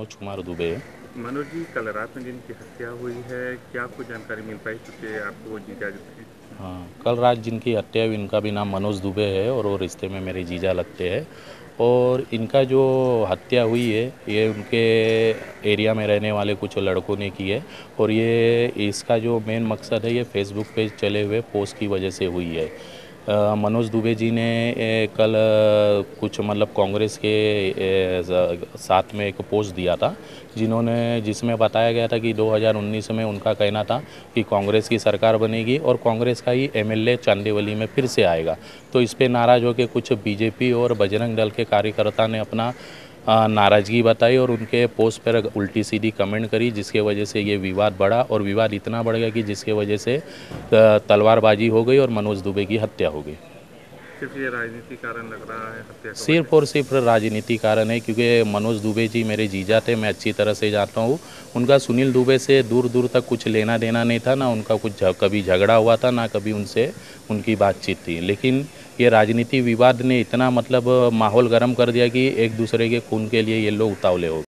मनोज कुमार दुबे है। मनोज जी, कल रात में जिनकी हत्या हुई है, क्या आपको जानकारी मिल पाई? क्योंकि आपको वो जीजा जो थे। हाँ, कल रात जिनकी हत्या हुई इनका भी नाम मनोज दुबे है और वो रिश्ते में मेरे जीजा लगते हैं। और इनका जो हत्या हुई है ये उनके एरिया में रहने वाले कुछ लड़कों ने की है। और ये इसका जो मेन मकसद है ये फेसबुक पे चले हुए पोस्ट की वजह से हुई है। मनोज दुबे जी ने कल कुछ मतलब कांग्रेस के साथ में एक पोस्ट दिया था जिसमें बताया गया था कि 2019 में उनका कहना था कि कांग्रेस की सरकार बनेगी और कांग्रेस का ही एमएलए चांदीवली में फिर से आएगा। तो इस पे नाराज़ होकर कुछ बीजेपी और बजरंग दल के कार्यकर्ता ने अपना नाराज़गी बताई और उनके पोस्ट पर उल्टी सीधी कमेंट करी, जिसके वजह से ये विवाद बढ़ा और विवाद इतना बढ़ गया कि जिसके वजह से तलवारबाजी हो गई और मनोज दुबे की हत्या हो गई। सिर्फ ये राजनीति कारण लग रहा है हत्या का सिर्फ और वजह? सिर्फ राजनीति कारण है, क्योंकि मनोज दुबे जी मेरे जीजा थे, मैं अच्छी तरह से जानता हूँ। उनका सुनील दुबे से दूर दूर तक कुछ लेना देना नहीं था, ना उनका कुछ कभी झगड़ा हुआ था, ना कभी उनसे उनकी बातचीत थी। लेकिन ये राजनीति विवाद ने इतना मतलब माहौल गर्म कर दिया कि एक दूसरे के खून के लिए ये लोग उतावले हो गए।